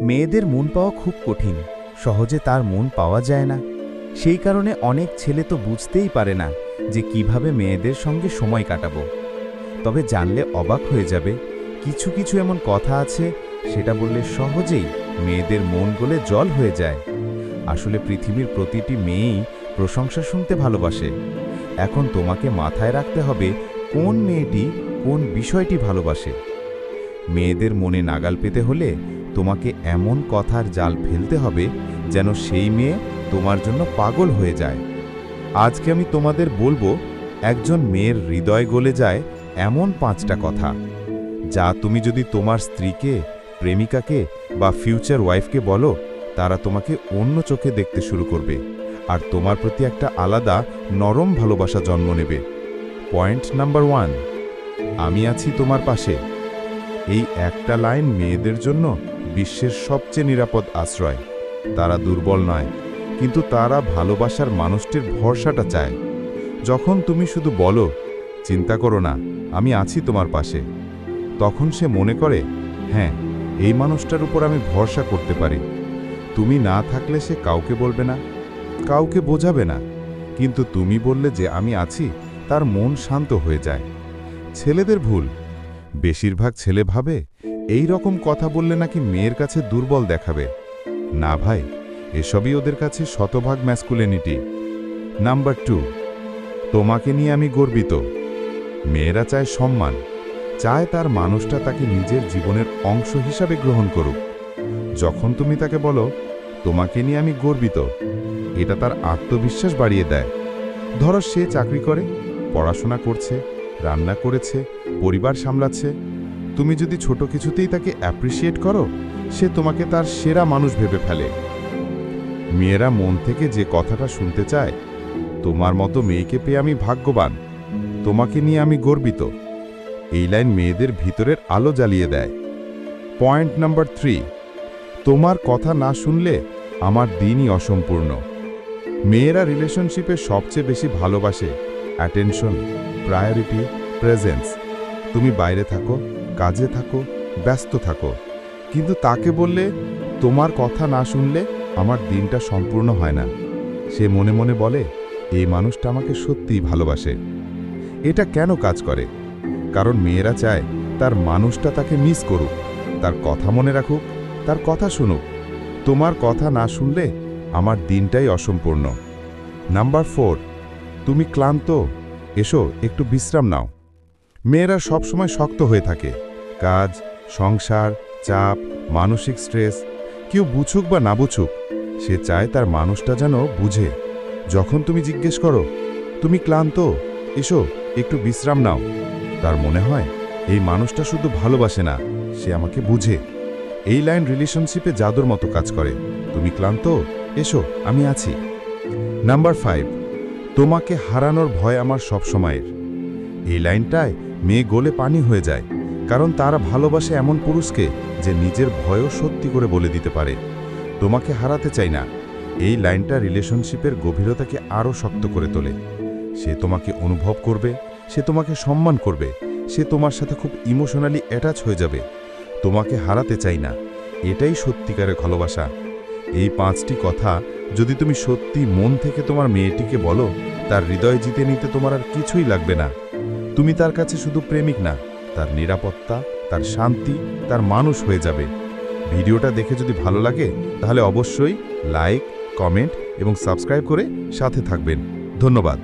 মেয়েদের মন পাওয়া খুব কঠিন, সহজে তার মন পাওয়া যায় না। সেই কারণে অনেক ছেলে তো বুঝতেই পারে না যে কিভাবে মেয়েদের সঙ্গে সময় কাটাবো। তবে জানলে অবাক হয়ে যাবে, কিছু কিছু এমন কথা আছে সেটা বললে সহজেই মেয়েদের মন গলে জল হয়ে যায়। আসলে পৃথিবীর প্রতিটি মেয়েই প্রশংসা শুনতে ভালোবাসে। এখন তোমাকে মাথায় রাখতে হবে কোন মেয়েটি কোন বিষয়টি ভালোবাসে। মেয়েদের মনে নাগাল পেতে হলে তোমাকে এমন কথার জাল ফেলতে হবে যেন সেই মেয়ে তোমার জন্য পাগল হয়ে যায়। আজকে আমি তোমাদের বলবো একজন মেয়ের হৃদয় গলে যায় এমন 5টা কথা, যা তুমি যদি তোমার স্ত্রীকে, প্রেমিকাকে বা ফিউচার ওয়াইফকে বলো, তারা তোমাকে অন্য চোখে দেখতে শুরু করবে আর তোমার প্রতি একটা আলাদা নরম ভালোবাসা জন্ম নেবে। পয়েন্ট নাম্বার 1, আমি আছি তোমার পাশে। এই একটা লাইন মেয়েদের জন্য বিশ্বের সবচেয়ে নিরাপদ আশ্রয়। তারা দুর্বল নয়, কিন্তু তারা ভালোবাসার মানুষটির ভরসাটা চায়। যখন তুমি শুধু বলো, চিন্তা করো না, আমি আছি তোমার পাশে, তখন সে মনে করে, হ্যাঁ, এই মানুষটার উপর আমি ভরসা করতে পারি। তুমি না থাকলে সে কাউকে বলবে না, কাউকে বোঝাবে না, কিন্তু তুমি বললে যে আমি আছি, তার মন শান্ত হয়ে যায়। ছেলেদের ভুল, বেশিরভাগ ছেলে ভাবে এই রকম কথা বললে নাকি মেয়ের কাছে দুর্বল দেখাবে। না ভাই, এসবই ওদের কাছে শতভাগ ম্যাসকুলিনিটি। নাম্বার 2, তোমাকে নিয়ে আমি গর্বিত। মেয়েরা চায় সম্মান, চায় তার মানুষটা তাকে নিজের জীবনের অংশ হিসাবে গ্রহণ করুক। যখন তুমি তাকে বলো, তোমাকে নিয়ে আমি গর্বিত, এটা তার আত্মবিশ্বাস বাড়িয়ে দেয়। ধরো সে চাকরি করে, পড়াশোনা করছে, রান্না করেছে, পরিবার সামলাচ্ছে। তুমি যদি ছোট কিছুতেই তাকে অ্যাপ্রিসিয়েট করো, সে তোমাকে তার সেরা মানুষ ভেবে ফেলে। মেয়েরা মন থেকে যে কথাটা শুনতে চায়, তোমার মতো মেয়েকে পেয়ে আমি ভাগ্যবান, তোমাকে নিয়ে আমি গর্বিত, এই লাইন মেয়েদের ভিতরের আলো জ্বালিয়ে দেয়। পয়েন্ট নাম্বার 3, তোমার কথা না শুনলে আমার দিনই অসম্পূর্ণ। মেয়েরা রিলেশনশিপে সবচেয়ে বেশি ভালোবাসে অ্যাটেনশন, প্রায়োরিটি, প্রেজেন্স। তুমি বাইরে থাকো, কাজে থাকো, ব্যস্ত থাকো, কিন্তু তাকে বললে, তোমার কথা না শুনলে আমার দিনটা সম্পূর্ণ হয় না। সে মনে মনে বলে, এই মানুষটা আমাকে সত্যিই ভালোবাসে। এটা কেন কাজ করে? কারণ মেয়েরা চায় তার মানুষটা তাকে মিস করুক, তার কথা মনে রাখুক, তার কথা শুনুক। তোমার কথা না শুনলে আমার দিনটাই অসম্পূর্ণ। নাম্বার 4, তুমি ক্লান্ত, এসো একটু বিশ্রাম নাও। মেয়েরা সবসময় শক্ত হয়ে থাকে, কাজ, সংসার, চাপ, মানসিক স্ট্রেস। কেউ বুঝুক বা না বুঝুক, সে চায় তার মানুষটা যেন বুঝে। যখন তুমি জিজ্ঞেস করো, তুমি ক্লান্ত, এসো একটু বিশ্রাম নাও, তার মনে হয় এই মানুষটা শুধু ভালোবাসে না, সে আমাকে বুঝে। এই লাইন রিলেশনশিপে জাদুর মতো কাজ করে। তুমি ক্লান্ত, এসো আমি আছি। নাম্বার 5, তোমাকে হারানোর ভয় আমার সব সময়ের। এই লাইনটায় মেয়ে গলে পানি হয়ে যায়, কারণ তারা ভালোবাসে এমন পুরুষকে যে নিজের ভয়ও সত্যি করে বলে দিতে পারে। তোমাকে হারাতে চাই না, এই লাইনটা রিলেশনশিপের গভীরতাকে আরও শক্ত করে তোলে। সে তোমাকে অনুভব করবে, সে তোমাকে সম্মান করবে, সে তোমার সাথে খুব ইমোশনালি অ্যাটাচ হয়ে যাবে। তোমাকে হারাতে চাই না, এটাই সত্যিকারের ভালোবাসা। এই 5টি কথা যদি তুমি সত্যি মন থেকে তোমার মেয়েটিকে বলো, তার হৃদয় জিতে নিতে তোমার আর কিছুই লাগবে না। তুমি তার কাছে শুধু প্রেমিক না, তার নিরাপত্তা, তার শান্তি, তার মানুষ হয়ে যাবে। ভিডিওটা দেখে যদি ভালো লাগে তাহলে অবশ্যই লাইক, কমেন্ট এবং সাবস্ক্রাইব করে সাথে থাকবেন। ধন্যবাদ।